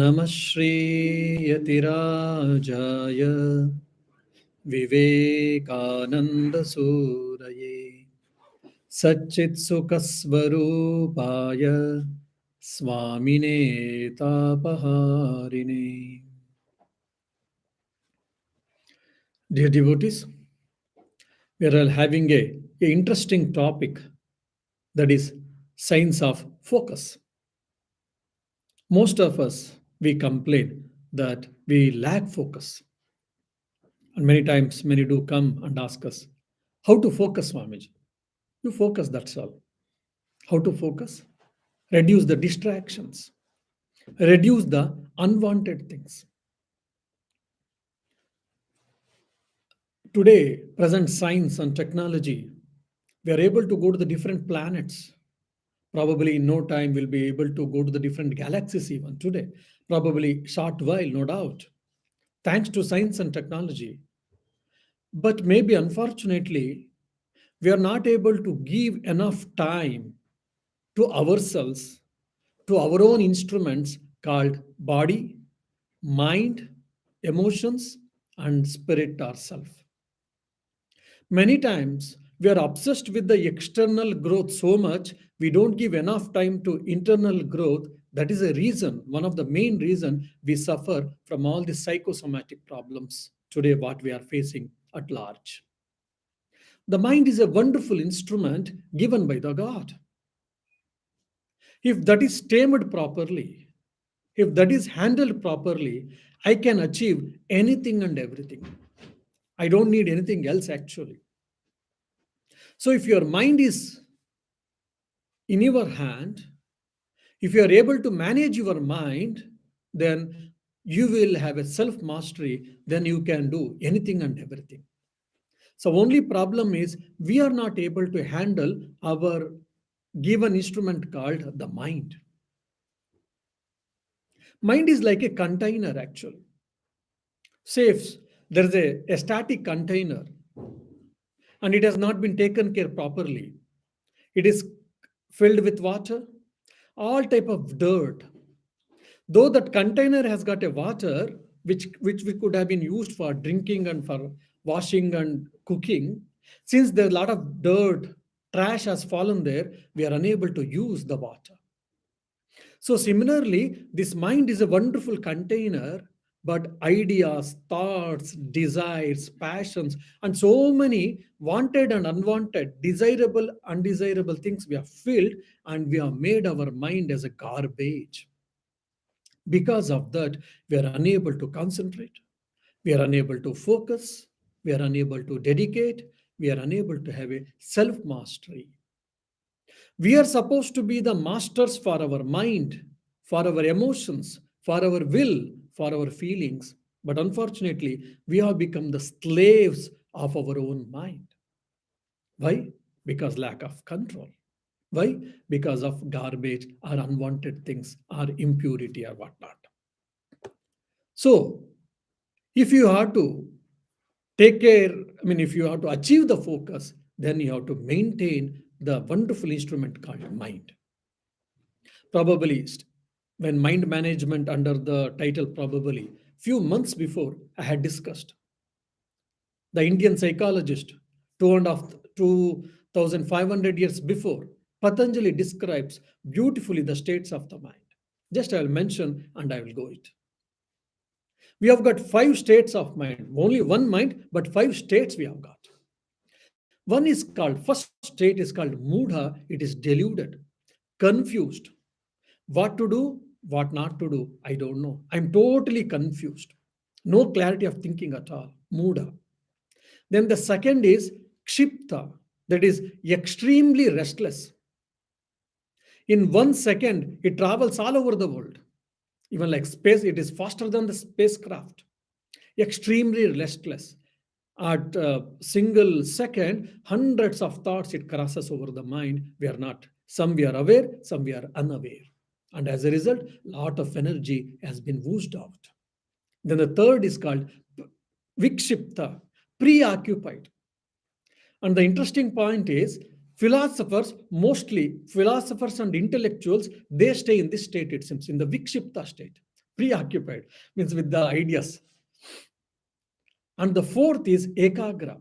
Namah Shri Yatirajaya Vivekananda Suraye Satchit Sukhasvarupaya Swamine Tapaharine. Dear devotees, we are all having a interesting topic, that is science of focus. Most of us, we complain that we lack focus. And many times, many do come and ask us, how to focus, Swamiji? You focus, that's all. How to focus? Reduce the distractions, reduce the unwanted things. Today, present science and technology, we are able to go to the different planets. Probably in no time we'll be able to go to the different galaxies even today. Probably short while, no doubt. Thanks to science and technology. But maybe unfortunately, we are not able to give enough time to ourselves, to our own instruments called body, mind, emotions, and spirit ourself. Many times we are obsessed with the external growth so much we don't give enough time to internal growth. That is a reason, one of the main reason we suffer from all the psychosomatic problems today what we are facing at large. The mind is a wonderful instrument given by the God. If that is tamed properly, if that is handled properly, I can achieve anything and everything. I don't need anything else actually. So if your mind is in your hand, if you are able to manage your mind, then you will have a self mastery, then you can do anything and everything. So only problem is we are not able to handle our given instrument called the mind. Mind is like a container actually. Say there is a static container and it has not been taken care properly. It is filled with water, all type of dirt. Though that container has got a water which we could have been used for drinking and for washing and cooking, since there is a lot of dirt, trash has fallen there, we are unable to use the water. So similarly, this mind is a wonderful container, but ideas, thoughts, desires, passions, and so many wanted and unwanted, desirable, undesirable things we have filled, and we have made our mind as a garbage. Because of that, we are unable to concentrate, we are unable to focus, we are unable to dedicate, we are unable to have a self mastery. We are supposed to be the masters for our mind, for our emotions, for our will, for our feelings. But unfortunately, we have become the slaves of our own mind. Why? Because lack of control. Why? Because of garbage or unwanted things or impurity or whatnot. So, if you have to take care, if you have to achieve the focus, then you have to maintain the wonderful instrument called mind. Probably when mind management under the title, probably few months before, I had discussed. The Indian psychologist, 2,500 years before, Patanjali describes beautifully the states of the mind. Just I will mention and I will go it. We have got 5 states of mind, only one mind, but 5 states we have got. One is called, first state is called Mudha, it is deluded, confused. What to do, what not to do, I don't know. I'm totally confused. No clarity of thinking at all. Mudha. Then the second is Kshipta, that is extremely restless. In 1 second, it travels all over the world. Even like space, it is faster than the spacecraft. Extremely restless. At a single second, hundreds of thoughts it crosses over the mind. We are not. Some we are aware, some we are unaware. And as a result, a lot of energy has been oozed out. Then the third is called Vikshipta, preoccupied. And the interesting point is, philosophers and intellectuals, they stay in this state, it seems, in the Vikshipta state, preoccupied, means with the ideas. And the fourth is ekagra.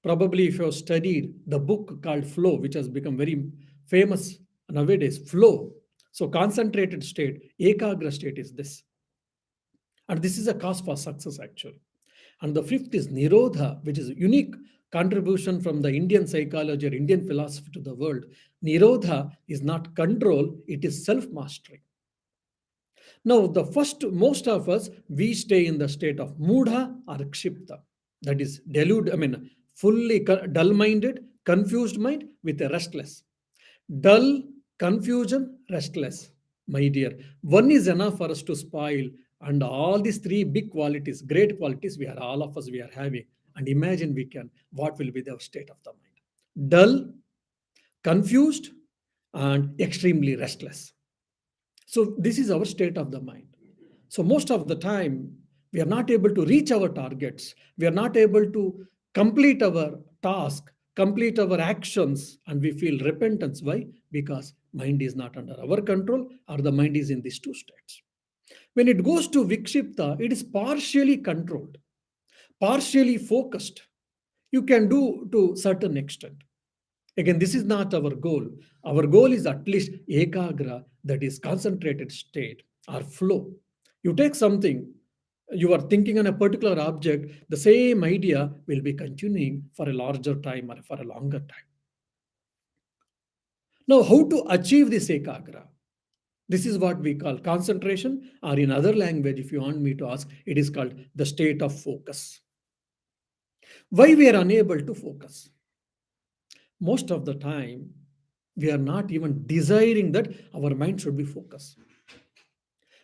Probably if you have studied the book called Flow, which has become very famous nowadays, Flow. So concentrated state, ekagra state is this. And this is a cause for success actually. And the fifth is Nirodha, which is a unique contribution from the Indian psychology or Indian philosophy to the world. Nirodha is not control, it is self mastery. Now, the first, most of us, we stay in the state of mudha or kshipta. That is fully dull minded, confused mind with a restless. Dull, confusion, restless. My dear, one is enough for us to spoil. And all these three big qualities, great qualities, we are all of us we are having. And imagine we can, what will be the state of the mind? Dull, confused, and extremely restless. So this is our state of the mind. So most of the time, we are not able to reach our targets. We are not able to complete our task, complete our actions, and we feel repentance. Why? Because mind is not under our control, or the mind is in these two states. When it goes to vikshipta, it is partially controlled, partially focused. You can do to certain extent. Again, this is not our goal. Our goal is at least ekagra, that is concentrated state or flow. You take something, you are thinking on a particular object, the same idea will be continuing for a larger time or for a longer time. Now, how to achieve this ekagra? This is what we call concentration, or in other language, if you want me to ask, it is called the state of focus. Why we are unable to focus? Most of the time, we are not even desiring that our mind should be focused.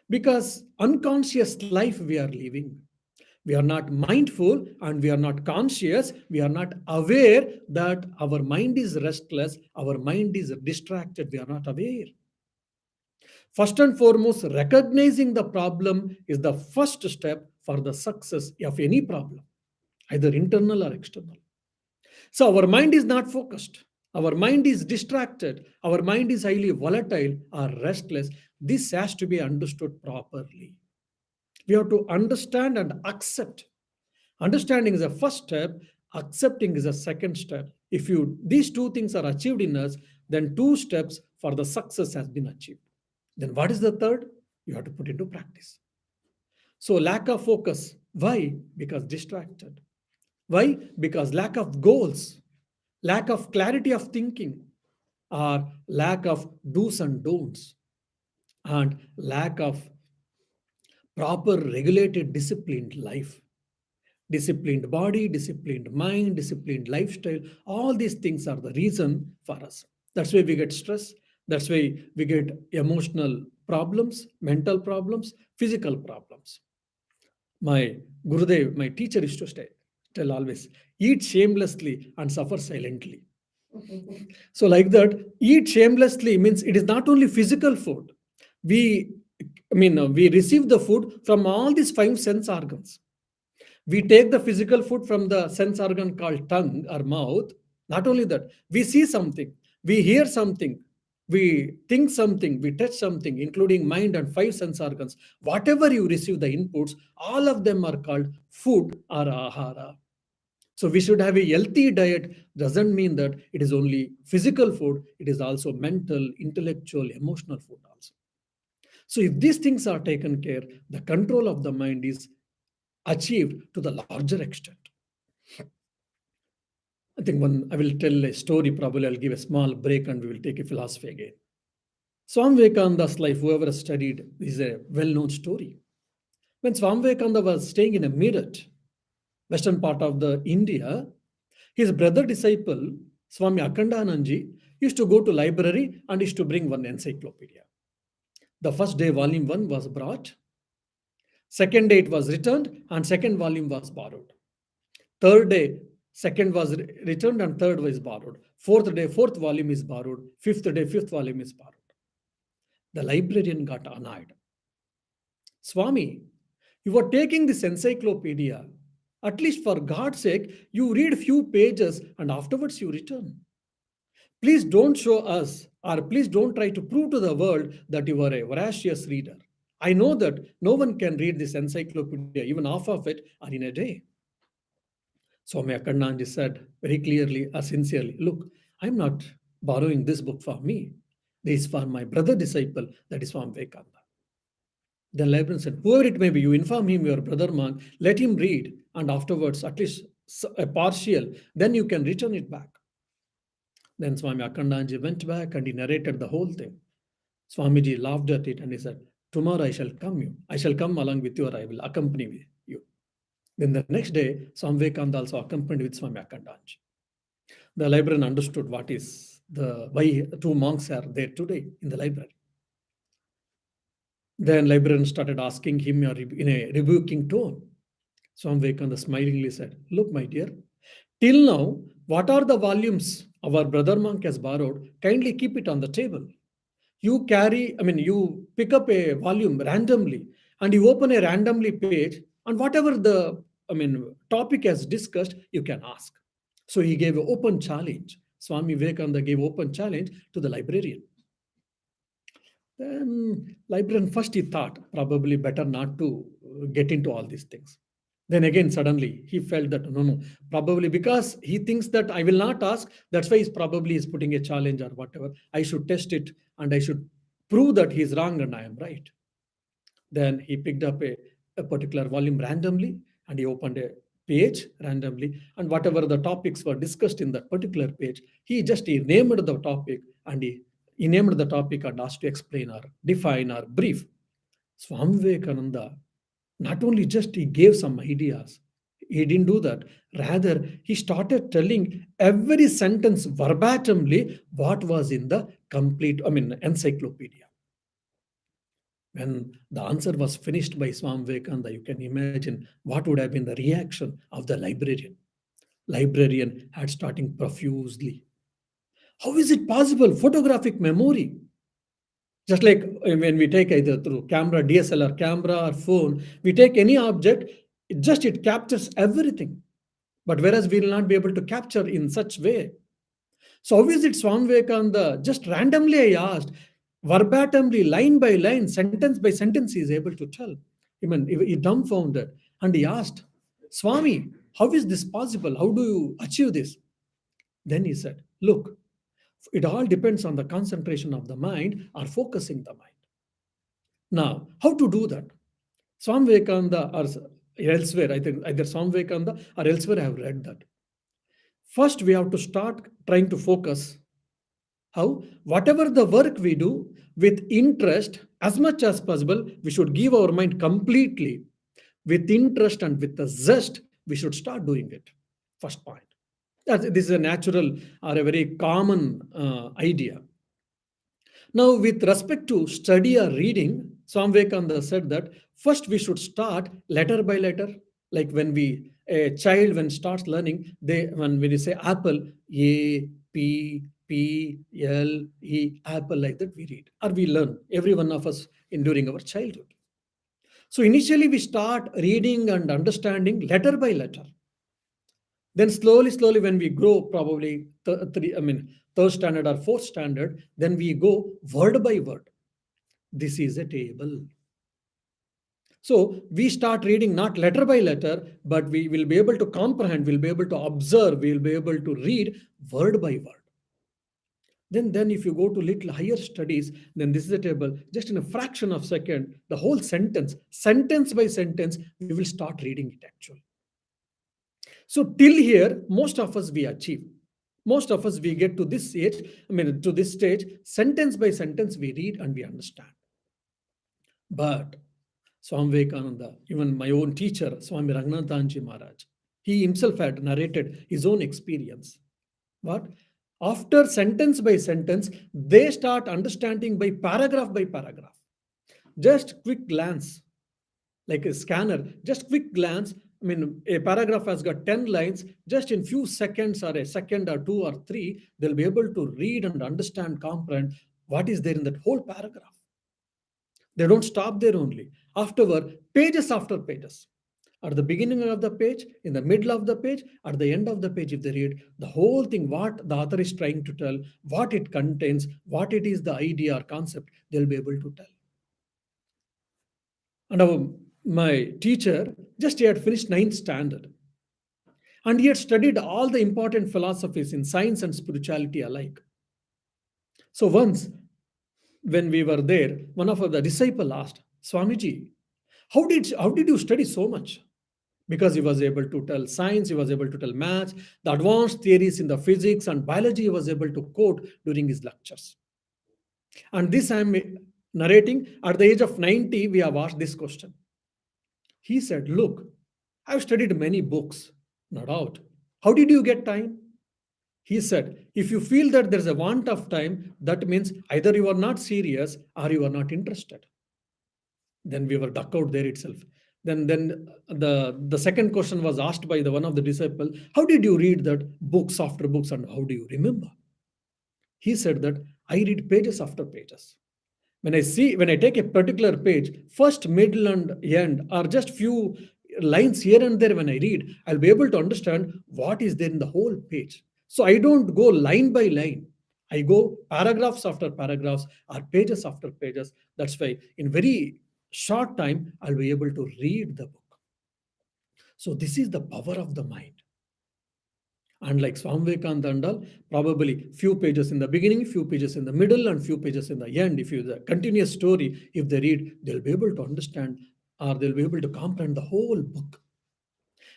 Because unconscious life we are living. We are not mindful and we are not conscious. We are not aware that our mind is restless, our mind is distracted. We are not aware. First and foremost, recognizing the problem is the first step for the success of any problem, either internal or external. So our mind is not focused. Our mind is distracted. Our mind is highly volatile or restless. This has to be understood properly. We have to understand and accept. Understanding is the first step. Accepting is the second step. If these two things are achieved in us, then two steps for the success has been achieved. Then what is the third? You have to put into practice. So lack of focus. Why? Because distracted. Why? Because lack of goals, lack of clarity of thinking, or lack of do's and don'ts, and lack of proper regulated disciplined life. Disciplined body, disciplined mind, disciplined lifestyle, all these things are the reason for us. That's why we get stress. That's why we get emotional problems, mental problems, physical problems. My Gurudev, my teacher used to tell always, eat shamelessly and suffer silently. So like that, eat shamelessly means it is not only physical food. We, we receive the food from all these five sense organs. We take the physical food from the sense organ called tongue or mouth. Not only that, we see something, we hear something, we think something, we touch something, including mind and five sense organs. Whatever you receive the inputs, all of them are called food or ahara. So we should have a healthy diet. Doesn't mean that it is only physical food, it is also mental, intellectual, emotional food also. So if these things are taken care, the control of the mind is achieved to the larger extent. I think I will tell a story, probably I'll give a small break and we will take a philosophy again. Swami Vivekananda's life, whoever has studied, is a well-known story. When Swami Vivekananda was staying in a Meerut, western part of the India, his brother disciple, Swami Akhandanandji, used to go to library and used to bring one encyclopedia. The first day, volume 1 was brought. Second day, it was returned, and second volume was borrowed. Third day, second was returned, and third was borrowed. Fourth day, fourth volume is borrowed. Fifth day, fifth volume is borrowed. The librarian got annoyed. Swami, you are taking this encyclopedia. At least for God's sake, you read few pages and afterwards you return. Please don't show us, or please don't try to prove to the world that you are a voracious reader. I know that no one can read this encyclopedia, even half of it, or in a day. Swami Akkananji said very clearly or sincerely, look, I'm not borrowing this book for me. This is for my brother disciple, that is Swami Vivekananda. The librarian said, whoever it may be, you inform him, your brother monk, let him read, and afterwards, at least a partial, then you can return it back. Then Swami Akkananji went back and he narrated the whole thing. Swamiji laughed at it and he said, tomorrow I shall come along with you, or I will accompany you. Then the next day, Swami Vivekananda also accompanied with Swami Akkananji. The librarian understood why two monks are there today in the library. Then librarian started asking him in a rebuking tone. Swami Vivekananda smilingly said, look, my dear, till now, what are the volumes our brother monk has borrowed? Kindly keep it on the table. You pick up a volume randomly and you open a randomly page, and whatever topic has discussed, you can ask. So he gave an open challenge. Swami Vivekananda gave open challenge to the librarian. Then librarian first he thought probably better not to get into all these things. Then again suddenly he felt that no, probably because he thinks that I will not ask, that's why he's probably is putting a challenge or whatever. I should test it and I should prove that he's wrong and I am right. Then he picked up a particular volume randomly and he opened a page randomly, and whatever the topics were discussed in that particular page, he named the topic and he named the topic and asked to explain or define or brief. Swami Vivekananda not only just he gave some ideas, he didn't do that. Rather, he started telling every sentence verbatimly what was in the encyclopedia. When the answer was finished by Swami Vivekananda, you can imagine what would have been the reaction of the librarian. Librarian had starting profusely. How is it possible? Photographic memory. Just like when we take either through camera, DSLR camera or phone, we take any object, it captures everything. But whereas we will not be able to capture in such way. So how is it Swami Vivekananda, just randomly I asked, verbatimly, line by line, sentence by sentence, he is able to tell. He dumbfounded and he asked, Swami, how is this possible? How do you achieve this? Then he said, look, it all depends on the concentration of the mind or focusing the mind. Now, how to do that? Swami Vivekananda or elsewhere, I think either Swami Vivekananda or elsewhere I have read that. First, we have to start trying to focus. How? Whatever the work we do with interest, as much as possible, we should give our mind completely with interest and with the zest, we should start doing it. First point. This is a natural or a very common idea. Now, with respect to study or reading, Swami Vivekananda said that first we should start letter by letter. Like a child when starts learning, when you say apple, A, P, P, L, E, apple, like that we read or we learn. Every one of us during our childhood. So initially we start reading and understanding letter by letter. Then slowly, when we grow, probably third standard or fourth standard, then we go word by word. This is a table. So we start reading not letter by letter, but we will be able to comprehend, we'll be able to observe, we'll be able to read word by word. Then if you go to little higher studies, then this is a table. Just in a fraction of a second, the whole sentence by sentence, we will start reading it actually. So till here, most of us we achieve. Most of us we get to this age, to this stage, sentence by sentence we read and we understand. But Swami Vivekananda, even my own teacher, Swami Raghunathanji Maharaj, he himself had narrated his own experience. What? After sentence by sentence, they start understanding by paragraph. Just quick glance, like a scanner, just quick glance. A paragraph has got 10 lines, just in few seconds or a second or two or three, they'll be able to read and understand, comprehend what is there in that whole paragraph. They don't stop there only. Afterward, pages after pages. At the beginning of the page, in the middle of the page, at the end of the page, if they read the whole thing, what the author is trying to tell, what it contains, what it is the idea or concept, they'll be able to tell. And my teacher just he had finished ninth standard, and he had studied all the important philosophies in science and spirituality alike. So once when we were there, one of the disciple asked, Swamiji, how did you study so much? Because he was able to tell science, he was able to tell maths, the advanced theories in the physics and biology he was able to quote during his lectures. And this I am narrating at the age of 90, we have asked this question. He said, look, I've studied many books, no doubt. How did you get time? He said, if you feel that there's a want of time, that means either you are not serious or you are not interested. Then we were duck out there itself. Then the second question was asked by the one of the disciple, how did you read that books after books and how do you remember? He said that I read pages after pages. When I take a particular page, first, middle, and end are just few lines here and there. When I read, I'll be able to understand what is there in the whole page. So I don't go line by line. I go paragraphs after paragraphs or pages after pages. That's why in very short time, I'll be able to read the book. So this is the power of the mind. And like Swami Vivekananda and all, probably few pages in the beginning, few pages in the middle, and few pages in the end. If you the continuous story, if they read, they'll be able to understand or they'll be able to comprehend the whole book.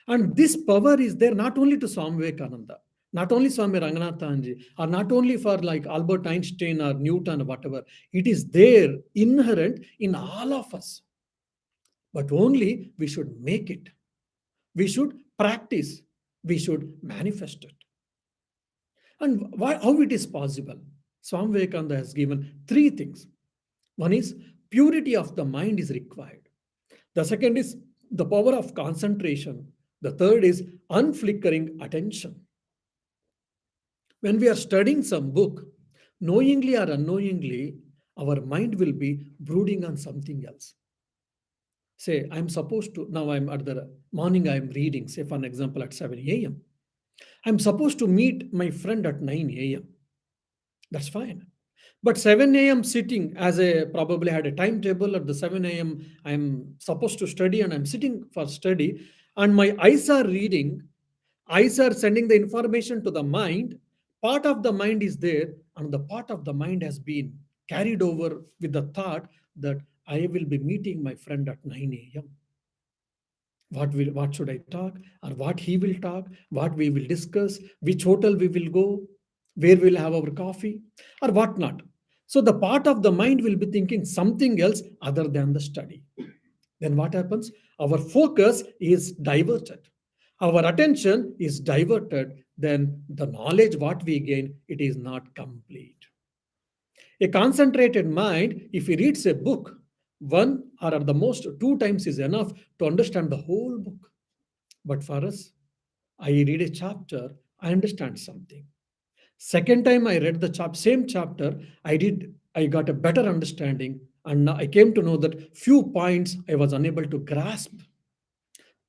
And this power is there not only to Swami Vivekananda, not only Swami Ranganathanji, or not only for like Albert Einstein or Newton or whatever. It is there inherent in all of us. But only we should make it. We should practice. We should manifest it. And how it is possible? Swami Vivekananda has given three things. One is purity of the mind is required. The second is the power of concentration. The third is unflickering attention. When we are studying some book, knowingly or unknowingly, our mind will be brooding on something else. Say, I'm supposed to, now I'm at the morning, I'm reading, say, for an example, at 7 a.m. I'm supposed to meet my friend at 9 a.m. That's fine. But 7 a.m. sitting as a probably had a timetable at the 7 a.m. I'm supposed to study and I'm sitting for study and my eyes are reading, eyes are sending the information to the mind. Part of the mind is there and the part of the mind has been carried over with the thought that I will be meeting my friend at 9 a.m. What should I talk or what he will talk, what we will discuss, which hotel we will go, where we'll have our coffee or what not. So the part of the mind will be thinking something else other than the study. Then what happens? Our focus is diverted. Our attention is diverted. Then the knowledge what we gain, it is not complete. A concentrated mind, if he reads a book, one or at the most two times is enough to understand the whole book. But for us, I read a chapter, I understand something. Second time I read the same chapter, I got a better understanding, and I came to know that few points I was unable to grasp.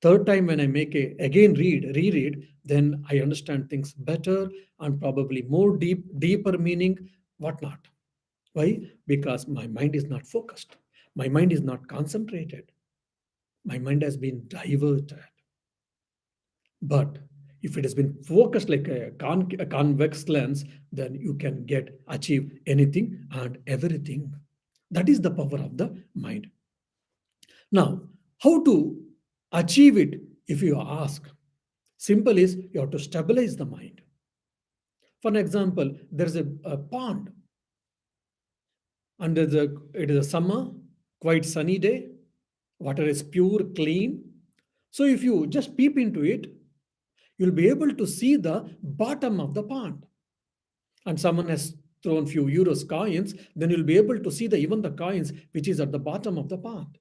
Third time when I make again reread, then I understand things better and probably more deeper meaning, whatnot. Why? Because my mind is not focused. My mind is not concentrated. My mind has been diverted. But if it has been focused like a convex lens, then you can achieve anything and everything. That is the power of the mind. Now, how to achieve it if you ask? Simple is you have to stabilize the mind. For an example, there's a pond and it is a summer, quite sunny day, water is pure, clean. So if you just peep into it, you'll be able to see the bottom of the pond. And someone has thrown few euros coins, then you'll be able to see even the coins which is at the bottom of the pond.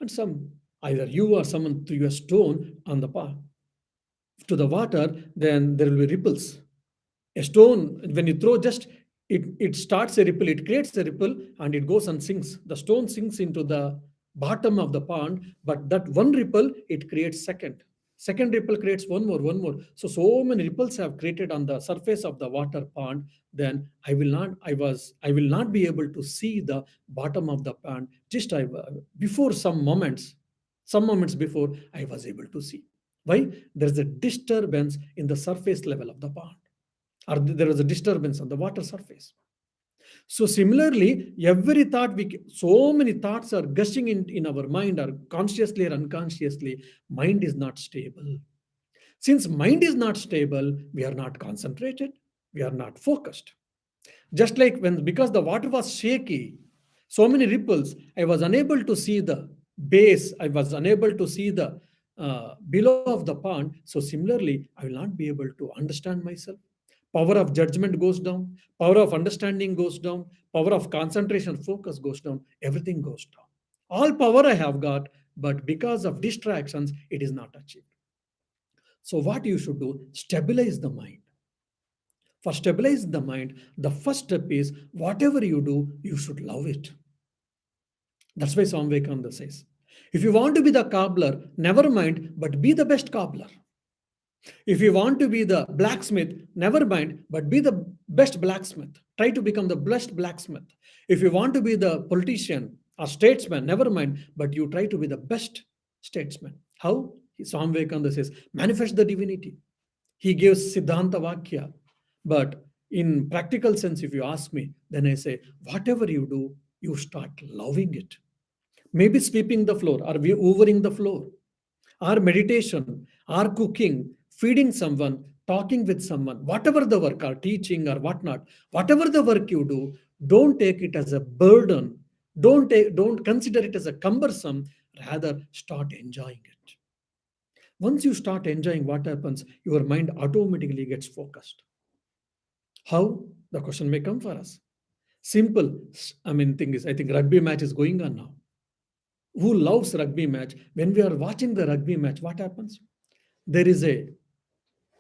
And either you or someone threw a stone on the pond to the water, then there will be ripples. A stone, when you throw just it starts a ripple, it creates a ripple and it goes and sinks. The stone sinks into the bottom of the pond, but that one ripple, it creates second. Second ripple creates one more. So many ripples have created on the surface of the water pond. Then I will not be able to see the bottom of the pond. Just before some moments before I was able to see. Why? There's a disturbance in the surface level of the pond, or there is a disturbance on the water surface. So similarly, so many thoughts are gushing in our mind, or consciously or unconsciously, mind is not stable. Since mind is not stable, we are not concentrated, we are not focused. Just like when, because the water was shaky, so many ripples, I was unable to see the base, I was unable to see the below of the pond. So similarly, I will not be able to understand myself. Power of judgment goes down, power of understanding goes down, power of concentration, focus goes down, everything goes down. All power I have got, but because of distractions, it is not achieved. So, what you should do, stabilize the mind. For stabilize the mind, the first step is whatever you do, you should love it. That's why Swami Vivekananda says, if you want to be the cobbler, never mind, but be the best cobbler. If you want to be the blacksmith, never mind, but be the best blacksmith. Try to become the best blacksmith. If you want to be the politician or statesman, never mind, but you try to be the best statesman. How? Swami Vivekananda says, manifest the divinity. He gives Siddhanta Vakya. But in practical sense, if you ask me, then I say, whatever you do, you start loving it. Maybe sweeping the floor, or hoovering the floor, or meditation, or cooking, feeding someone, talking with someone, whatever the work, or teaching or whatnot, whatever the work you do, don't take it as a burden. Don't consider it as a cumbersome. Rather, start enjoying it. Once you start enjoying, what happens? Your mind automatically gets focused. How? The question may come for us. Simple. Thing is, I think rugby match is going on now. Who loves rugby match? When we are watching the rugby match, what happens? There is a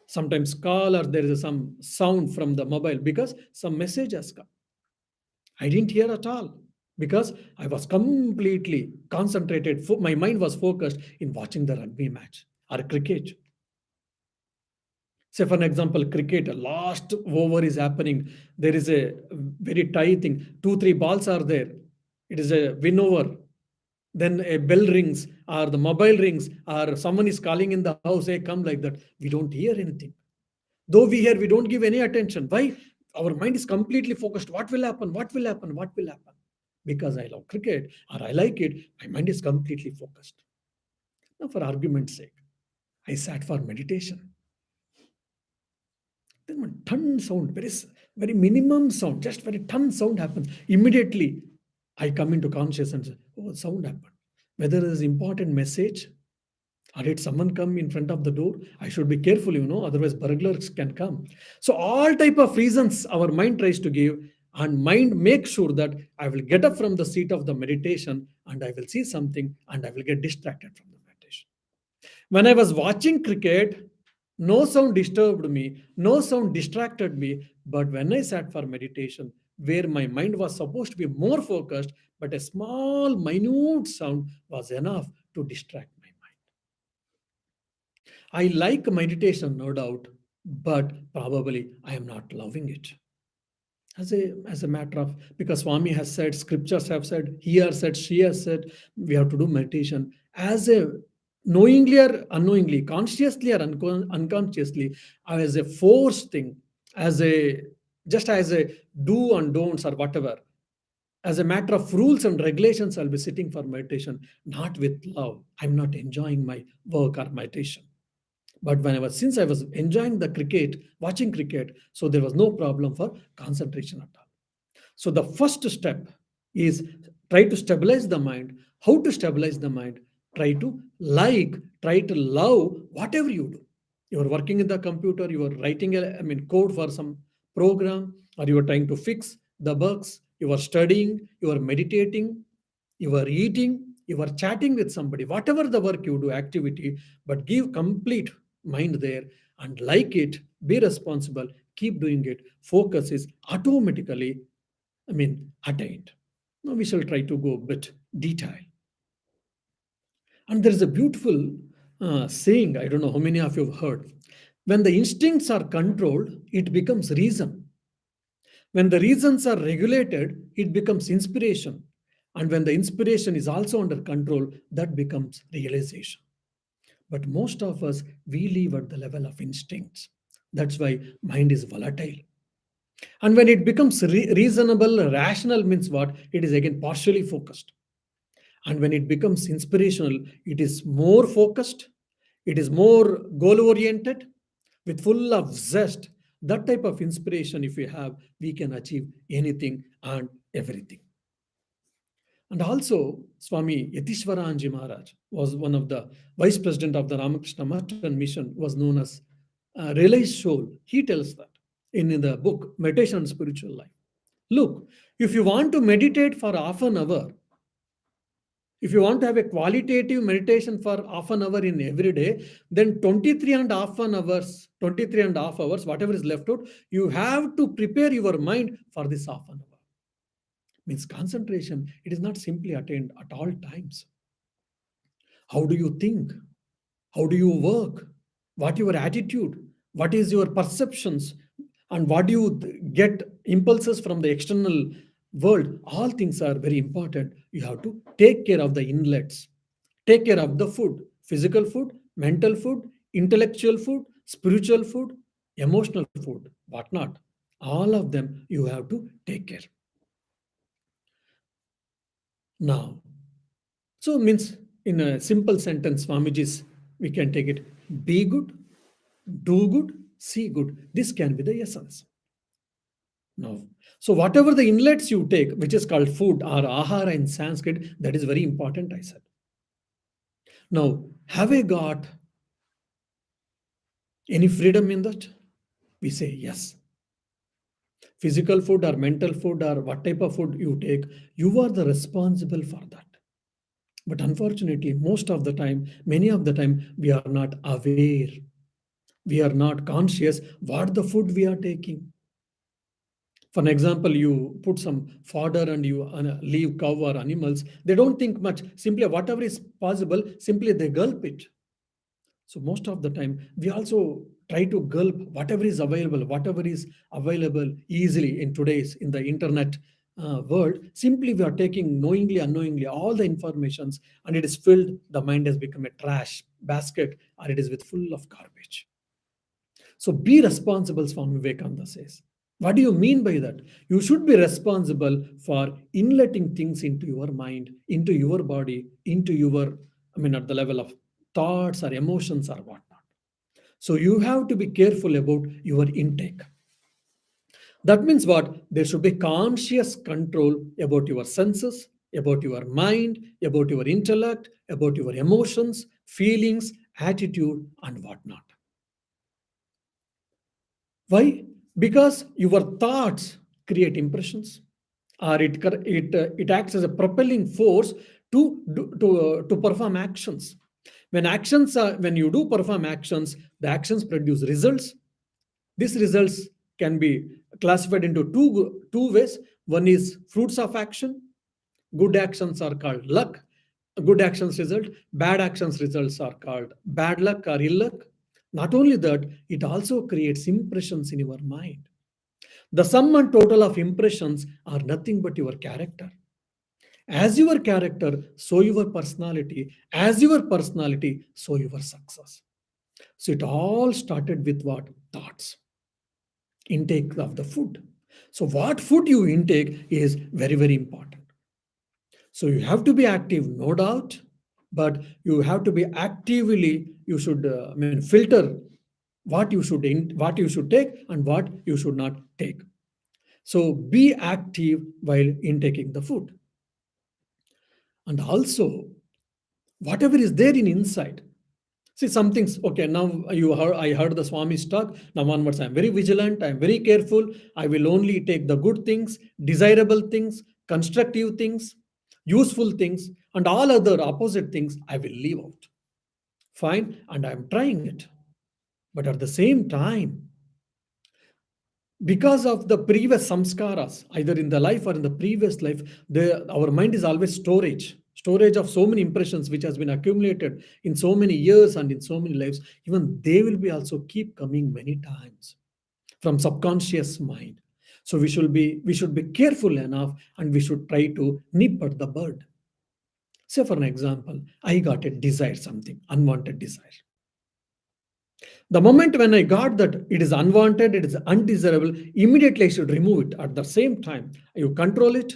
sometimes call, or there is some sound from the mobile because some message has come. I didn't hear at all because I was completely concentrated. My mind was focused in watching the rugby match or cricket. Say, for an example, cricket, last over is happening. There is a very tight thing. 2, 3 balls are there. It is a win over. Then a bell rings, or the mobile rings, or someone is calling in the house, hey, come, like that. We don't hear anything. Though we hear, we don't give any attention. Why? Our mind is completely focused. What will happen? What will happen? What will happen? Because I love cricket or I like it, my mind is completely focused. Now, for argument's sake, I sat for meditation. Then one ton sound, very minimum sound, just very ton sound happens. Immediately, I come into consciousness. Oh, sound happened. Whether it is important message, or did someone come in front of the door? I should be careful, otherwise burglars can come. So all type of reasons our mind tries to give, and mind makes sure that I will get up from the seat of the meditation and I will see something and I will get distracted from the meditation. When I was watching cricket, no sound disturbed me, no sound distracted me. But when I sat for meditation, where my mind was supposed to be more focused, but a small, minute sound was enough to distract my mind. I like meditation, no doubt, but probably I am not loving it. As a matter of, because Swami has said, scriptures have said, he has said, she has said, we have to do meditation as a knowingly or unknowingly, consciously or unconsciously, as a force thing, as a just as a do and don'ts or whatever. As a matter of rules and regulations, I'll be sitting for meditation, not with love. I'm not enjoying my work or meditation. But since I was enjoying the cricket, watching cricket, so there was no problem for concentration at all. So the first step is try to stabilize the mind. How to stabilize the mind? Try to love whatever you do. You are working in the computer, you are writing code for some program, or you are trying to fix the bugs, you are studying, you are meditating, you are eating, you are chatting with somebody, whatever the work you do, activity, but give complete mind there and like it, be responsible, keep doing it. Focus is automatically, attained. Now we shall try to go a bit detail. And there is a beautiful saying, I don't know how many of you have heard. When the instincts are controlled, it becomes reason. When the reasons are regulated, it becomes inspiration. And when the inspiration is also under control, that becomes realization. But most of us, we live at the level of instincts. That's why mind is volatile. And when it becomes reasonable, rational means what? It is again partially focused. And when it becomes inspirational, it is more focused, it is more goal oriented, with full of zest. That type of inspiration, if we have, we can achieve anything and everything. And also, Swami Yatishwaranji Maharaj was one of the vice president of the Ramakrishna Mission, was known as realized soul. He tells that in the book Meditation on Spiritual Life. Look, if you want to meditate for half an hour, if you want to have a qualitative meditation for half an hour in every day, then 23 and a half hours, whatever is left out, you have to prepare your mind for this half an hour. Means concentration, it is not simply attained at all times. How do you think? How do you work? What your attitude? What is your perceptions? And what do you get impulses from the external world? All things are very important. You have to take care of the inlets. Take care of the food, physical food, mental food, intellectual food, spiritual food, emotional food, whatnot. All of them you have to take care. Now, so means in a simple sentence, Swamiji's, we can take it: be good, do good, see good. This can be the essence. Now, so whatever the inlets you take, which is called food or ahara in Sanskrit, that is very important, I said. Now, have I got any freedom in that? We say yes. Physical food or mental food or what type of food you take, you are the responsible for that. But unfortunately, most of the time, many of the time, we are not aware. We are not conscious what the food we are taking. For an example, you put some fodder and you leave cow or animals, they don't think much. Simply whatever is possible, simply they gulp it. So most of the time, we also try to gulp whatever is available easily in today's, in the internet world. Simply we are taking knowingly, unknowingly all the informations, and it is filled, the mind has become a trash basket, or it is with full of garbage. So be responsible, Swami Vivekananda says. What do you mean by that? You should be responsible for inletting things into your mind, into your body, into your, at the level of thoughts or emotions or whatnot. So you have to be careful about your intake. That means what? There should be conscious control about your senses, about your mind, about your intellect, about your emotions, feelings, attitude, and whatnot. Why? Because your thoughts create impressions, or it acts as a propelling force to perform actions. When you do perform actions, the actions produce results. These results can be classified into two ways. One is fruits of action. Good actions are called luck. Good actions result. Bad actions results are called bad luck or ill luck. Not only that, it also creates impressions in your mind. The sum and total of impressions are nothing but your character. As your character, so your personality. As your personality, so your success. So it all started with what? Thoughts. Intake of the food. So what food you intake is very, very important. So you have to be active, no doubt, but you have to be actively, you should filter what you should take and what you should not take. So be active while intaking the food. And also, whatever is there in inside. See, some things, okay, now I heard the Swami's talk. Now onwards, I'm very vigilant, I'm very careful. I will only take the good things, desirable things, constructive things, useful things, and all other opposite things I will leave out. Fine, and I'm trying it. But at the same time, because of the previous samskaras, either in the life or in the previous life, our mind is always storage of so many impressions which has been accumulated in so many years and in so many lives, even they will be also keep coming many times from subconscious mind. So we should be careful enough, and we should try to nip at the bud. Say for an example, I got a desire, something unwanted desire. The moment when I got that it is unwanted, it is undesirable, immediately I should remove it. At the same time, you control it,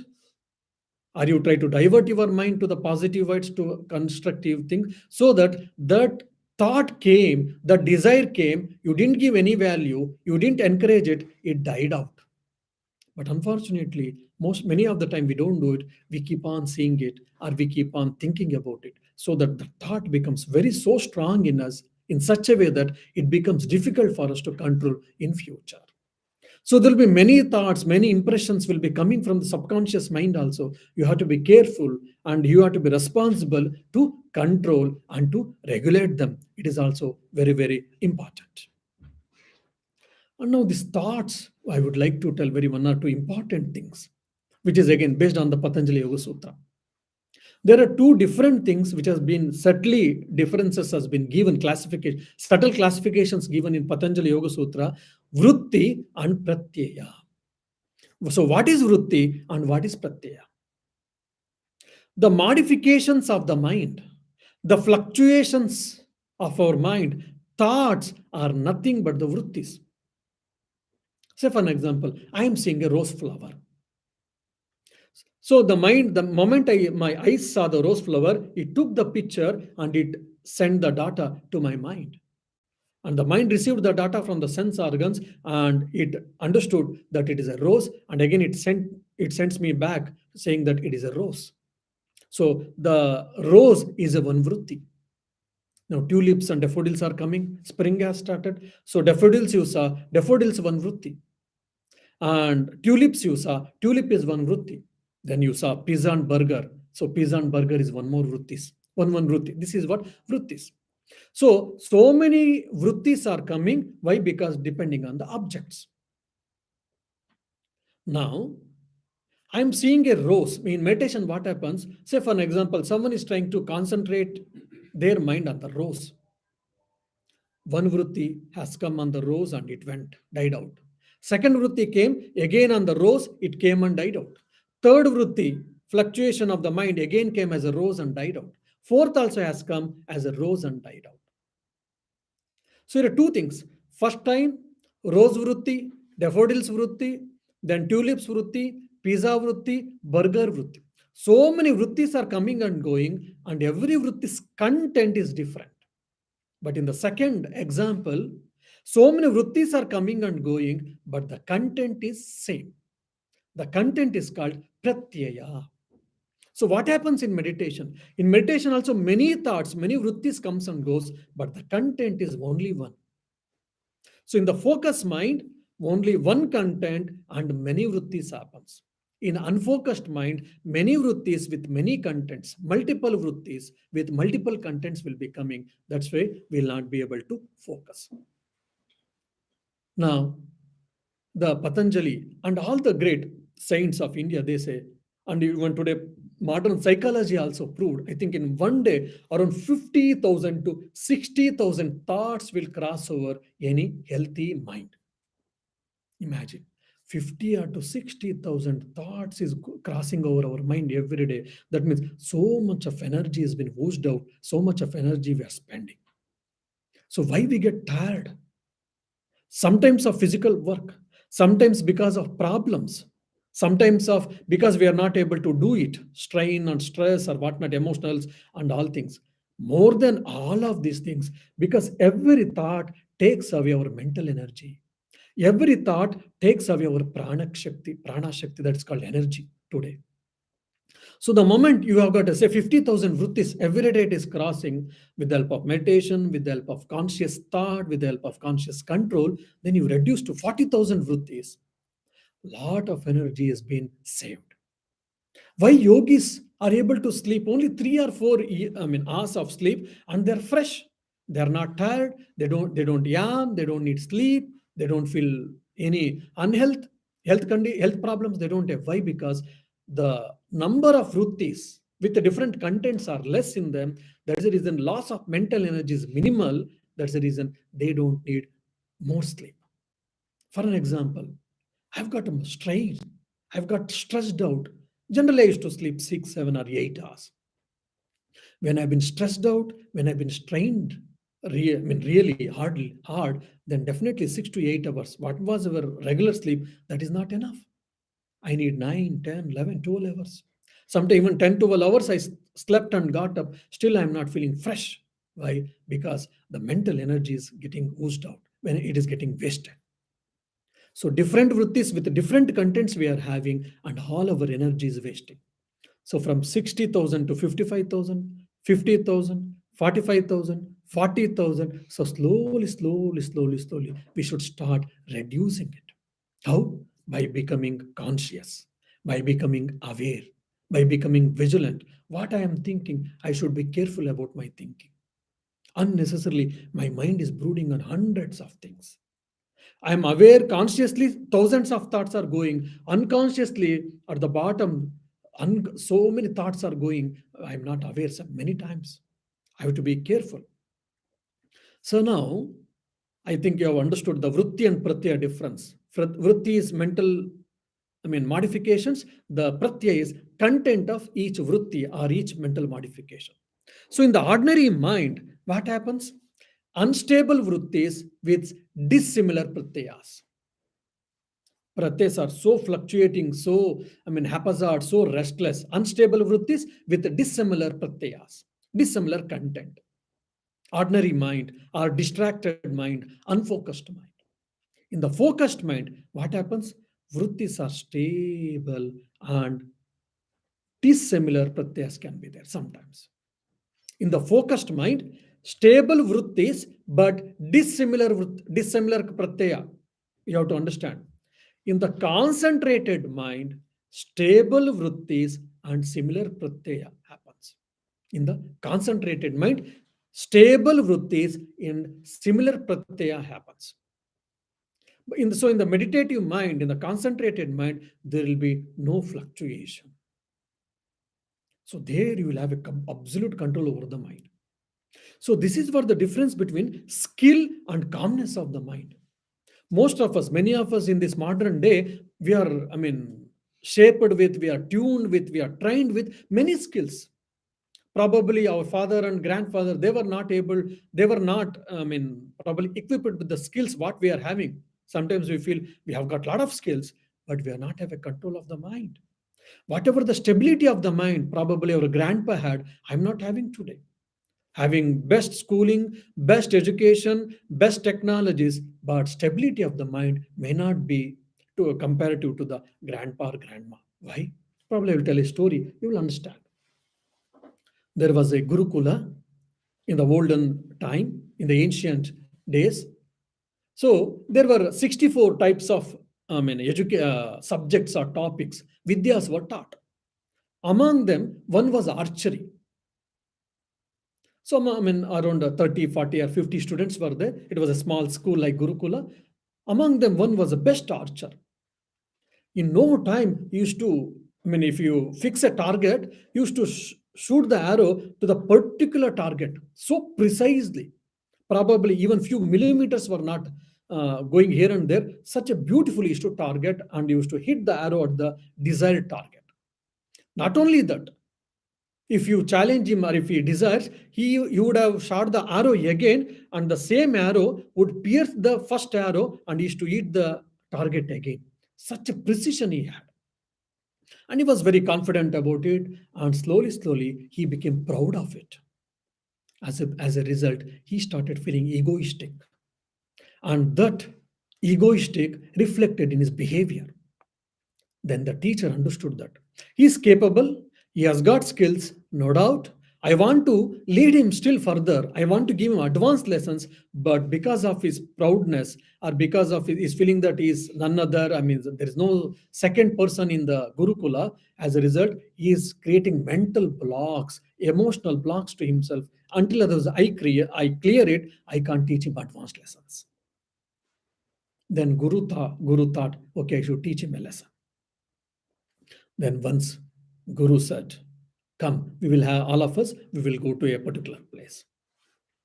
or you try to divert your mind to the positive words, to constructive things, so that that thought came, the desire came, you didn't give any value, you didn't encourage it, it died out. But unfortunately, many of the time we don't do it. We keep on seeing it, or we keep on thinking about it, so that the thought becomes very so strong in us in such a way that it becomes difficult for us to control in future. So there will be many thoughts, many impressions will be coming from the subconscious mind also. You have to be careful, and you have to be responsible to control and to regulate them. It is also very, very important. And now these thoughts, I would like to tell very one or two important things, which is again based on the Patanjali Yoga Sutra. There are two different things which has been subtly differences has been given classification, subtle classifications given in Patanjali Yoga Sutra, Vritti and Pratyaya. So what is Vritti and what is Pratyaya? The modifications of the mind, the fluctuations of our mind, thoughts are nothing but the Vrittis. Say for an example, I am seeing a rose flower. So the mind, the moment my eyes saw the rose flower, it took the picture and it sent the data to my mind. And the mind received the data from the sense organs, and it understood that it is a rose, and again it sends me back saying that it is a rose. So the rose is a one vritti. Now tulips and daffodils are coming, spring has started. So daffodils you saw, daffodils one vritti. And tulips you saw, tulip is one vritti. Then you saw pizza and burger. So pizza and burger is one more vrittis. One vritti. This is what vrittis. So many vrittis are coming. Why? Because depending on the objects. Now, I'm seeing a rose. In meditation, what happens? Say, for an example, someone is trying to concentrate their mind on the rose. One vritti has come on the rose and it went, died out. Second vritti came again on the rose, it came and died out. Third vritti, fluctuation of the mind, again came as a rose and died out. Fourth also has come as a rose and died out. So there are two things. First time, rose vritti, daffodils vritti, then tulips vritti, pizza vritti, burger vritti. So many vrittis are coming and going, and every vritti's content is different. But in the second example, so many vrittis are coming and going, but the content is same. The content is called pratyaya. So what happens in meditation? In meditation also many thoughts, many vrittis comes and goes, but the content is only one. So in the focused mind, only one content and many vrittis happens. In unfocused mind, many vrittis with many contents, multiple vrittis with multiple contents will be coming. That's why we'll not be able to focus. Now, the Patanjali and all the great saints of India, they say, and even today, modern psychology also proved, I think in one day, around 50,000 to 60,000 thoughts will cross over any healthy mind. Imagine 50 or to 60,000 thoughts is crossing over our mind every day. That means so much of energy has been oozed out, so much of energy we are spending. So why we get tired? Sometimes of physical work, sometimes because of problems, sometimes of because we are not able to do it, strain and stress or whatnot, emotionals and all things. More than all of these things, because every thought takes away our mental energy. Every thought takes away our prana shakti, that's called energy today. So the moment you have got to say 50,000 vrittis, every day it is crossing with the help of meditation, with the help of conscious thought, with the help of conscious control, then you reduce to 40,000 vrittis. Lot of energy has been saved. Why yogis are able to sleep only 3 or 4 hours of sleep and they're fresh. They're not tired. They don't yawn. They don't need sleep. They don't feel any health problems. They don't have. Why? Because the number of vrittis, with the different contents are less in them. That's the reason loss of mental energy is minimal. That's the reason they don't need more sleep. For an example, I've got a strain, I've got stressed out. Generally, I used to sleep 6, 7, or 8 hours. When I've been stressed out, when I've been strained, really hard, then definitely 6 to 8 hours. What was our regular sleep? That is not enough. I need 9, 10, 11, 12 hours. Sometimes even 10, 12 hours I slept and got up. Still, I'm not feeling fresh. Why? Because the mental energy is getting oozed out when it is getting wasted. So different vrittis with different contents we are having, and all our energy is wasting. So from 60,000 to 55,000, 50,000, 45,000, 40,000. So slowly, we should start reducing it. How? By becoming conscious, by becoming aware, by becoming vigilant. What I am thinking, I should be careful about my thinking. Unnecessarily, my mind is brooding on hundreds of things. I am aware consciously, thousands of thoughts are going. Unconsciously, at the bottom, so many thoughts are going. I am not aware so many times. I have to be careful. So now, I think you have understood the vritti and pratyaya difference. Vritti is mental, modifications. The pratyaya is content of each vritti or each mental modification. So in the ordinary mind, what happens? Unstable vrittis with dissimilar pratyayas. Pratyas are so fluctuating, so haphazard, so restless, unstable vrittis with dissimilar pratyayas, dissimilar content. Ordinary mind or distracted mind, unfocused mind. In the focused mind, what happens? Vrittis are stable and dissimilar pratyas can be there sometimes. In the focused mind, stable vrittis but dissimilar pratyaya. You have to understand. In the concentrated mind, stable vrittis and similar pratyaya happens. In the concentrated mind, stable vrittis in similar pratyaya happens. So in the meditative mind, in the concentrated mind, there will be no fluctuation. So there you will have absolute control over the mind. So this is what the difference between skill and calmness of the mind. Most of us, many of us in this modern day, we are, shaped with, we are tuned with, we are trained with many skills. Probably our father and grandfather, they were not able, they were not, probably equipped with the skills what we are having. Sometimes we feel we have got a lot of skills, but we are not have a control of the mind. Whatever the stability of the mind, probably our grandpa had, I'm not having today. Having best schooling, best education, best technologies, but stability of the mind may not be to comparative to the grandpa or grandma. Why? Probably I will tell a story. You will understand. There was a Gurukula in the olden time, in the ancient days. So there were 64 types of subjects or topics. Vidyas were taught. Among them, one was archery. So, around 30, 40, or 50 students were there. It was a small school like Gurukula. Among them, one was the best archer. In no time, he used to, if you fix a target, you used to shoot the arrow to the particular target so precisely. Probably even few millimeters were not going here and there. Such a beautifully used to target and used to hit the arrow at the desired target. Not only that, if you challenge him or if he desires, he would have shot the arrow again, and the same arrow would pierce the first arrow and used to hit the target again. Such a precision he had. And he was very confident about it, and slowly, he became proud of it. As a result, he started feeling egoistic. And that egoistic reflected in his behavior. Then the teacher understood that he is capable, he has got skills, no doubt. I want to lead him still further. I want to give him advanced lessons, but because of his proudness or because of his feeling that he is none other, there is no second person in the Gurukula. As a result, he is creating mental blocks, emotional blocks to himself. Until others I clear it, I can't teach him advanced lessons. Then Guru thought, okay, I should teach him a lesson. Then once Guru said, Come, we will have all of us, we will go to a particular place.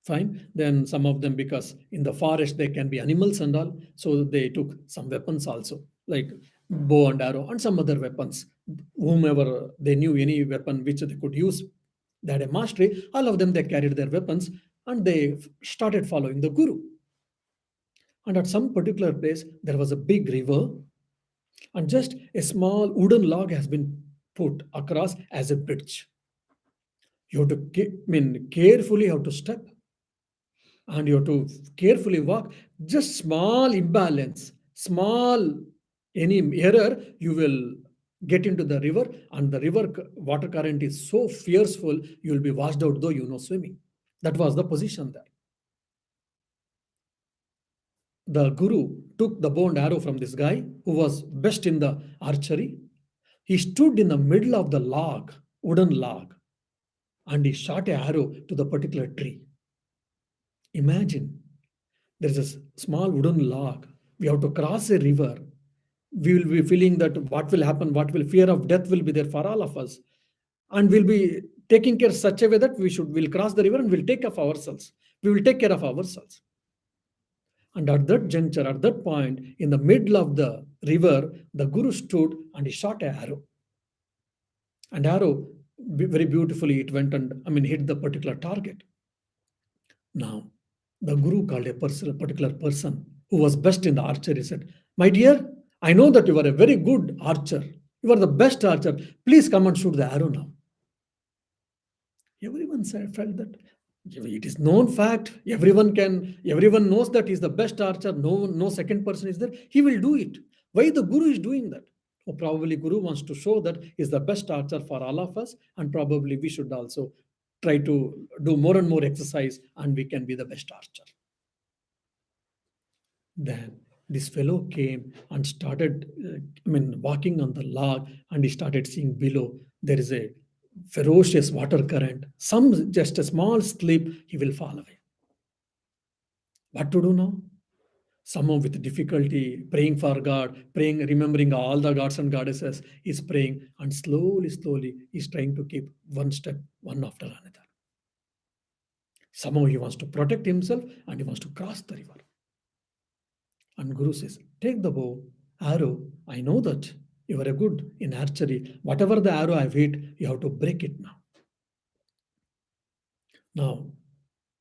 Fine. Then some of them, because in the forest there can be animals and all, so they took some weapons also, like bow and arrow and some other weapons. Whomever they knew any weapon which they could use, they had a mastery. All of them they carried their weapons and they started following the guru. And at some particular place there was a big river, and just a small wooden log has been put across as a bridge. You have to carefully have to step, and you have to carefully walk. Just small imbalance, small any error, you will get into the river, and the river water current is so fierceful, you will be washed out, though you know swimming. That was the position there. The guru took the bow and arrow from this guy who was best in the archery. He stood in the middle of the log, wooden log, and he shot an arrow to the particular tree. Imagine, there's a small wooden log. We have to cross a river. We will be feeling that what will happen, what will fear of death will be there for all of us. And we'll be taking care such a way that we'll cross the river and we'll take care of ourselves. We will take care of ourselves. And at that juncture, at that point, in the middle of the river, the guru stood and he shot an arrow. And arrow, very beautifully, it went and hit the particular target. Now, the guru called a particular person who was best in the archery. He said, "My dear, I know that you are a very good archer. You are the best archer. Please come and shoot the arrow now." Everyone felt that it is known fact. Everyone knows that he's the best archer. No second person is there. He will do it. Why the guru is doing that? Or probably guru wants to show that he's the best archer for all of us, and probably we should also try to do more and more exercise, and we can be the best archer. Then this fellow came and started, walking on the log, and he started seeing below there is a ferocious water current. Just a small slip, he will fall away. What to do now? Somehow with difficulty, praying for God, praying, remembering all the gods and goddesses, he's praying, and slowly, he's trying to keep one step, one after another. Somehow he wants to protect himself and he wants to cross the river. And Guru says, "Take the bow, arrow. I know that you are a good in archery. Whatever the arrow I've hit, you have to break it now." Now,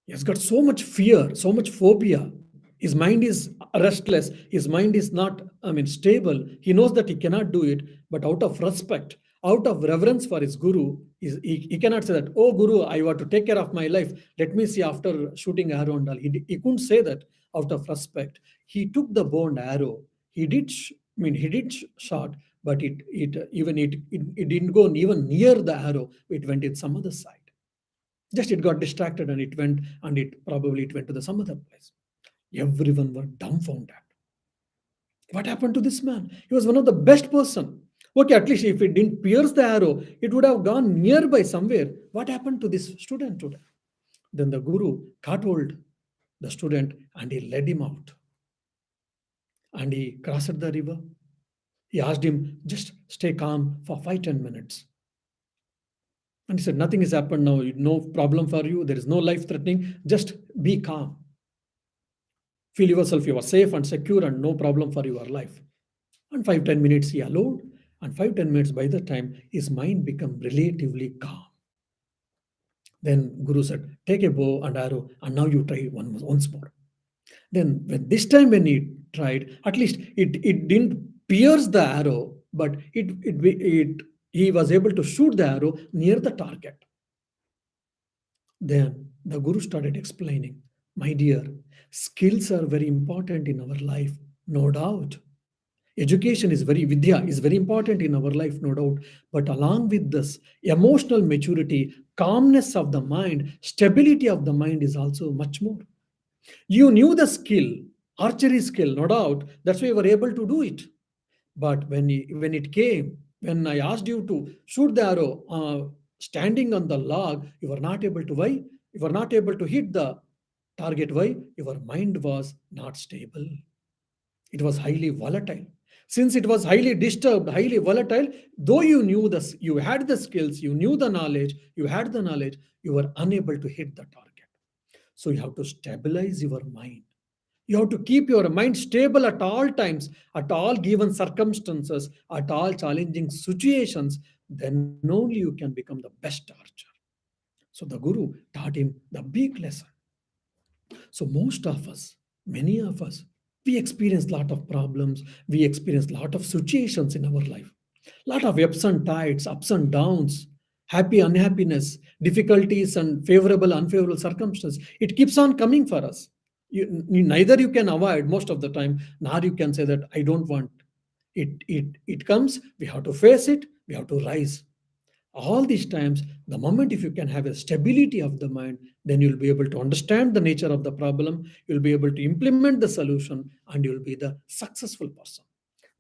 he has got so much fear, so much phobia. His mind is restless. His mind is not, stable. He knows that he cannot do it, but out of respect, out of reverence for his guru, he cannot say that, "Oh, Guru, I want to take care of my life. Let me see after shooting arrow and all." He couldn't say that out of respect. He took the bow and arrow. He did shot, but it didn't go even near the arrow. It went in some other side. Just it got distracted and it went, and it went to some other place. Everyone were dumbfounded. What happened to this man? He was one of the best person. Okay, at least if it didn't pierce the arrow, it would have gone nearby somewhere. What happened to this student today? Then the guru caught hold the student and he led him out. And he crossed the river. He asked him, "Just stay calm for 5-10 minutes." And he said, "Nothing has happened now. No problem for you. There is no life threatening. Just be calm. Feel yourself you are safe and secure and no problem for your life." And 5-10 minutes he allowed. And 5-10 minutes, by the time his mind became relatively calm. Then Guru said, "Take a bow and arrow, and now you try once more." Then this time when he tried, at least it didn't pierce the arrow, but he was able to shoot the arrow near the target. Then the Guru started explaining, "My dear, skills are very important in our life, no doubt. Vidya is very important in our life, no doubt. But along with this, emotional maturity, calmness of the mind, stability of the mind is also much more. You knew the skill, archery skill, no doubt. That's why you were able to do it. But when I asked you to shoot the arrow, standing on the log, you were not able to. Why? You were not able to hit the target. Why? Your mind was not stable. It was highly volatile. Since it was highly disturbed, highly volatile, though you knew this, you had the skills, you knew the knowledge, you had the knowledge, you were unable to hit the target. So you have to stabilize your mind. You have to keep your mind stable at all times, at all given circumstances, at all challenging situations. Then only you can become the best archer. So the Guru taught him the big lesson. So most of us, many of us, we experience lot of problems. We experience lot of situations in our life. Lot of ups and tides, ups and downs, happy, unhappiness, difficulties and favorable, unfavorable circumstances. It keeps on coming for us. Neither you can avoid most of the time, nor you can say that I don't want. It comes, we have to face it, we have to rise. All these times, the moment if you can have a stability of the mind, then you'll be able to understand the nature of the problem, you'll be able to implement the solution, and you'll be the successful person.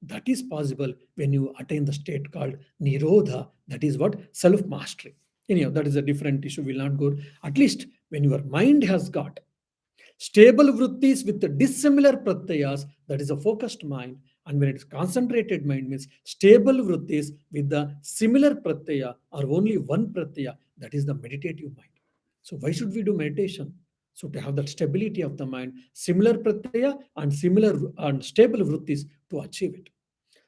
That is possible when you attain the state called nirodha. That is what? Self mastery. Anyhow, that is a different issue. We'll not go. At least when your mind has got stable vrittis with the dissimilar pratyayas, that is a focused mind. And when it is concentrated mind, means stable vrittis with the similar pratyaya or only one pratyaya, that is the meditative mind. So why should we do meditation? So to have that stability of the mind, similar pratyaya and similar and stable vrittis to achieve it.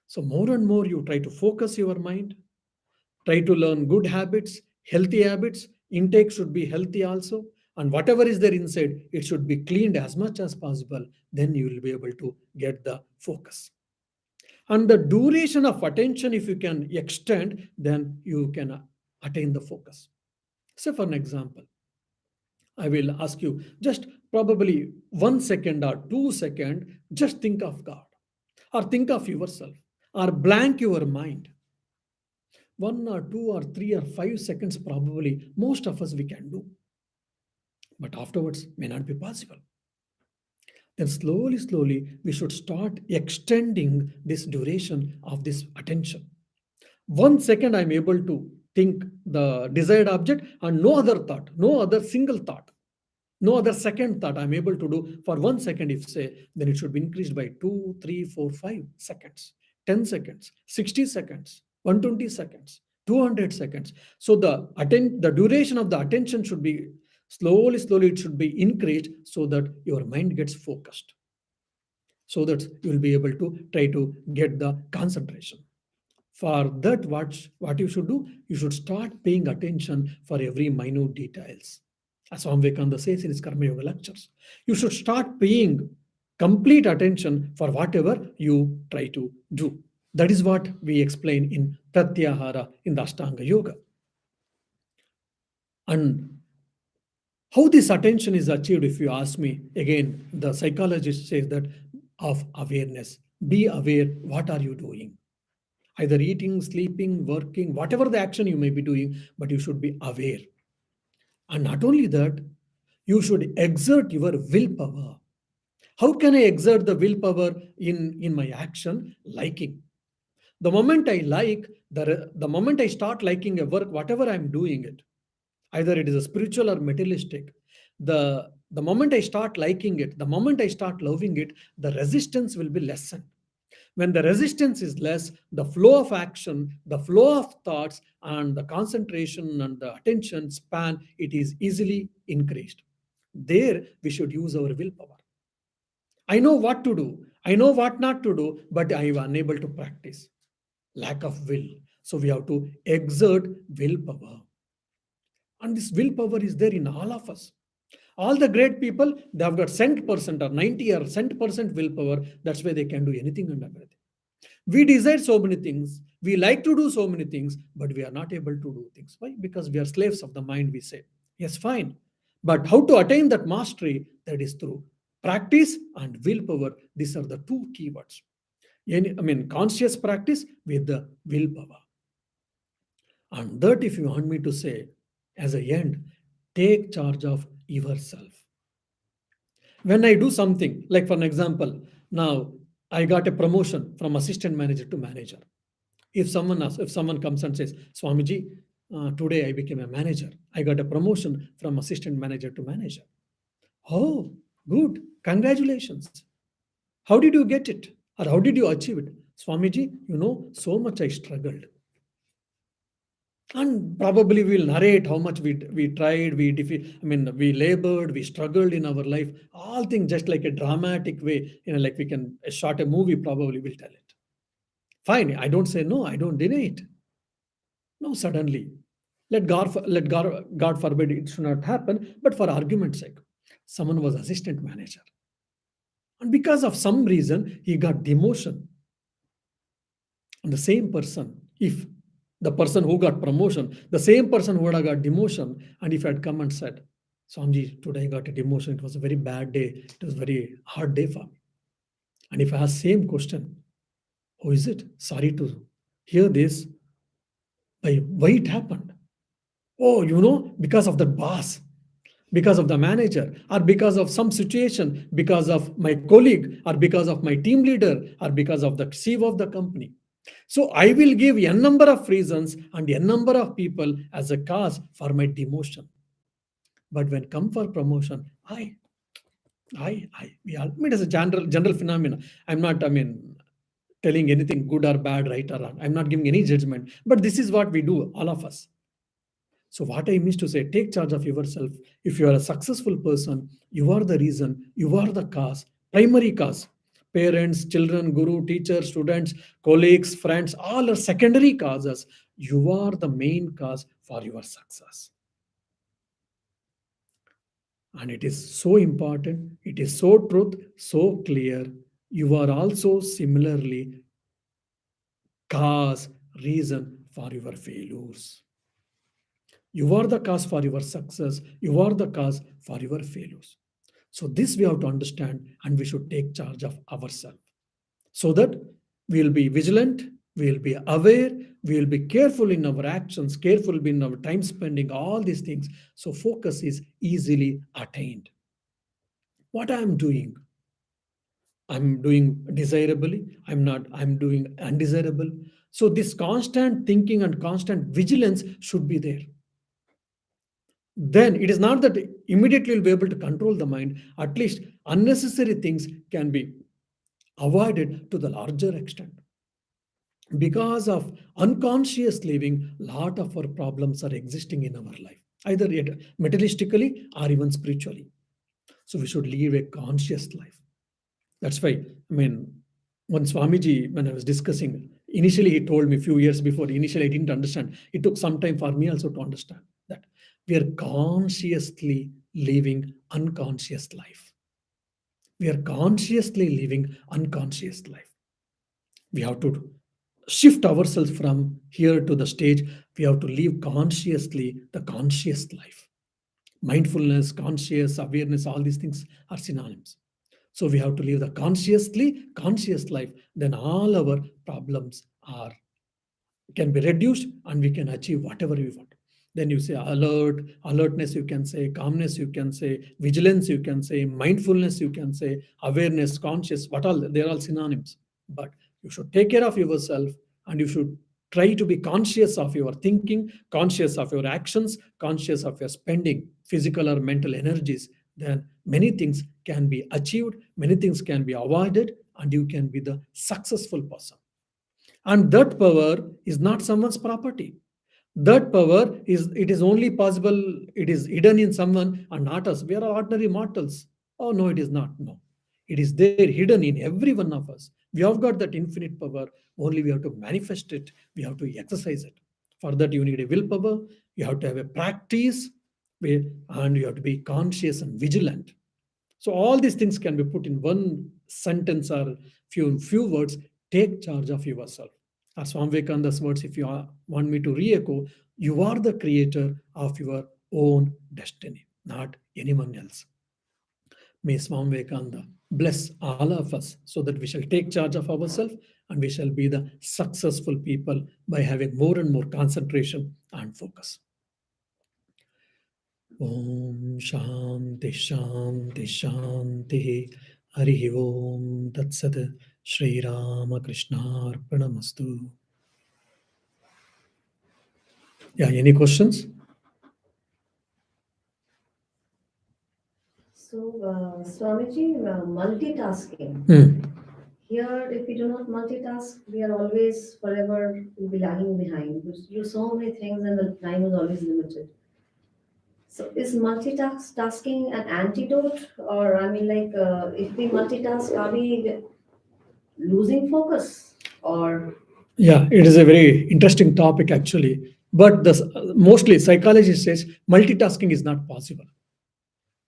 So more and more you try to focus your mind, try to learn good habits, healthy habits. Intake should be healthy also. And whatever is there inside, it should be cleaned as much as possible. Then you will be able to get the focus. And the duration of attention, if you can extend, then you can attain the focus. Say, for an example, I will ask you just probably 1 second or 2 seconds, just think of God or think of yourself or blank your mind. 1 or 2 or 3 or 5 seconds, probably most of us we can do. But afterwards may not be possible. Then slowly, we should start extending this duration of this attention. 1 second, I'm able to think the desired object and no other thought, no other single thought, no other second thought I'm able to do for 1 second. If say, then it should be increased by 2, 3, 4, 5 seconds, 10 seconds, 60 seconds, 120 seconds, 200 seconds. So the duration of the attention should be slowly it should be increased so that your mind gets focused, so that you will be able to try to get the concentration. For that, what you should do? You should start paying attention for every minute details. As Swami Vivekananda says in his Karma Yoga lectures, you should start paying complete attention for whatever you try to do. That is what we explain in Pratyahara in the Ashtanga Yoga. And how this attention is achieved, if you ask me, again, the psychologist says that of awareness. Be aware, what are you doing? Either eating, sleeping, working, whatever the action you may be doing, but you should be aware. And not only that, you should exert your willpower. How can I exert the willpower in my action? Liking. The moment I like, the moment I start liking a work, whatever I'm doing it, either it is a spiritual or materialistic, the moment I start liking it, the moment I start loving it, the resistance will be lessened. When the resistance is less, the flow of action, the flow of thoughts, and the concentration and the attention span, it is easily increased. There, we should use our willpower. I know what to do, I know what not to do, but I am unable to practice. Lack of will. So we have to exert willpower. And this willpower is there in all of us. All the great people, they have got cent percent or 90 or cent percent willpower. That's why they can do anything and everything. We desire so many things. We like to do so many things, but we are not able to do things. Why? Because we are slaves of the mind, we say. Yes, fine. But how to attain that mastery? That is through practice and willpower. These are the two keywords. Conscious practice with the willpower. And that, if you want me to say, as a end, take charge of yourself. When I do something, like for an example, now I got a promotion from assistant manager to manager. If someone comes and says, Swamiji, today I became a manager. I got a promotion from assistant manager to manager. Oh, good. Congratulations. How did you get it? Or how did you achieve it? Swamiji, so much I struggled. And probably we'll narrate how much we tried, we labored, we struggled in our life, all things just like a dramatic way, like we can short a movie, probably will tell it. Fine, I don't say no, I don't deny it. No, suddenly, God forbid it should not happen, but for argument's sake, someone was assistant manager. And because of some reason, he got demotion. And the same person, if the person who got promotion, the same person who would have got demotion, and if had come and said, Swamiji, today I got a demotion, it was a very bad day, it was a very hard day for me. And if I ask same question, who is it? Sorry to hear this, why it happened? Oh, because of the boss, because of the manager, or because of some situation, because of my colleague, or because of my team leader, or because of the CEO of the company. So I will give n number of reasons and n number of people as a cause for my demotion. But when come for promotion, we all, it is a general phenomenon. I'm not, telling anything good or bad, right or wrong. I'm not giving any judgment. But this is what we do, all of us. So what I mean to say, take charge of yourself. If you are a successful person, you are the reason, you are the cause, primary cause. Parents, children, guru, teachers, students, colleagues, friends, all are secondary causes. You are the main cause for your success. And it is so important, it is so truth, so clear. You are also similarly cause, reason for your failures. You are the cause for your success. You are the cause for your failures. So this we have to understand, and we should take charge of ourselves so that we will be vigilant, we will be aware, we will be careful in our actions, careful in our time spending, all these things. So focus is easily attained. What I am doing, I'm doing desirably, I'm doing undesirable. So this constant thinking and constant vigilance should be there. Then it is not that immediately you'll be able to control the mind. At least unnecessary things can be avoided to the larger extent. Because of unconscious living, lot of our problems are existing in our life, either materialistically or even spiritually. So we should live a conscious life. That's why, when Swamiji, when I was discussing, initially he told me a few years before, initially I didn't understand. It took some time for me also to understand that we are consciously living unconscious life. We are consciously living unconscious life. We have to shift ourselves from here to the stage. We have to live consciously the conscious life. Mindfulness, conscious, awareness, all these things are synonyms. So we have to live the consciously conscious life. Then all our problems can be reduced and we can achieve whatever we want. Then you say alertness, you can say calmness, you can say vigilance, you can say mindfulness, you can say awareness, conscious, what all, they're all synonyms. But you should take care of yourself and you should try to be conscious of your thinking, conscious of your actions, conscious of your spending, physical or mental energies. Then many things can be achieved, many things can be avoided, and you can be the successful person. And that power is not someone's property. That power is only possible, it is hidden in someone and not us. We are ordinary mortals. Oh no, it is not. No, it is there hidden in every one of us. We have got that infinite power, only we have to manifest it, we have to exercise it. For that you need a willpower, you have to have a practice, and you have to be conscious and vigilant. So all these things can be put in one sentence or few words. Take charge of yourself. As Swami Vivekananda's words, if you want me to re-echo, you are the creator of your own destiny, not anyone else. May Swami Vivekananda bless all of us so that we shall take charge of ourselves and we shall be the successful people by having more and more concentration and focus. Om Shanti Shanti Shanti Hari Om Tat Sat Shri Rama Krishna Arpanamastu. Yeah, any questions? So, Swamiji, multitasking. here, if we do not multitask, we are always forever will be lagging behind. You do so many things, and the time is always limited. So, is multitasking an antidote, or I mean, like, if we multitask, are we losing focus, or Yeah, it is a very interesting topic actually. But mostly psychology says multitasking is not possible,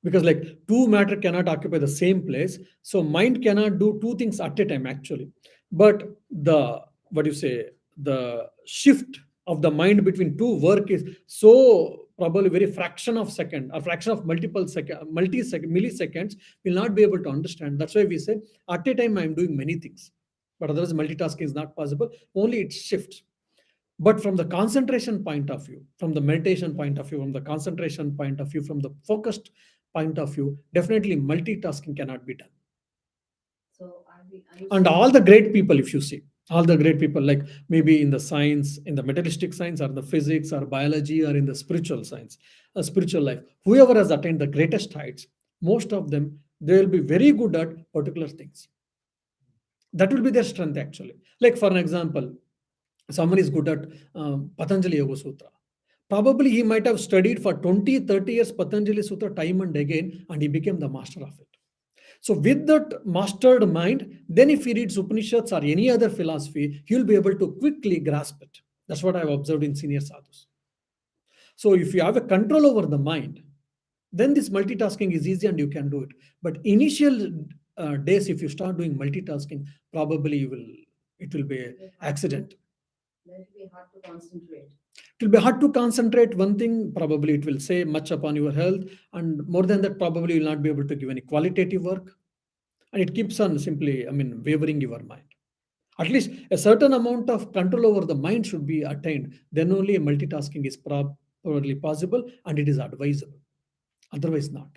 because like two matter cannot occupy the same place, so mind cannot do two things at a time actually. But the, what do you say, the shift of the mind between two work is so probably very fraction of second, a fraction of multiple second, multi-second, milliseconds, will not be able to understand. That's why we say at a time I am doing many things, but otherwise multitasking is not possible, only it shifts. But from the concentration point of view, from the meditation point of view, from the concentration point of view, from the focused point of view, definitely multitasking cannot be done. so are you And saying? all the great people, if you see, all the great people, like maybe in the science, in the materialistic science, or the physics, or biology, or in the spiritual science, a spiritual life, whoever has attained the greatest heights, most of them, they will be very good at particular things. That will be their strength actually. Like for an example, someone is good at Patanjali Yoga Sutra. Probably he might have studied for 20, 30 years Patanjali Sutra time and again, and he became the master of it. So, with that mastered mind, then if he reads Upanishads or any other philosophy, he will be able to quickly grasp it. That's what I've observed in senior sadhus. So, if you have a control over the mind, then this multitasking is easy and you can do it. But initial days, if you start doing multitasking, probably you will, it will be an accident. Then it will be hard to concentrate. It will be hard to concentrate. One thing, probably it will say much upon your health, and more than that, probably you will not be able to give any qualitative work, and it keeps on simply, I mean, wavering your mind. At least a certain amount of control over the mind should be attained. Then only multitasking is properly possible, and it is advisable. Otherwise, not.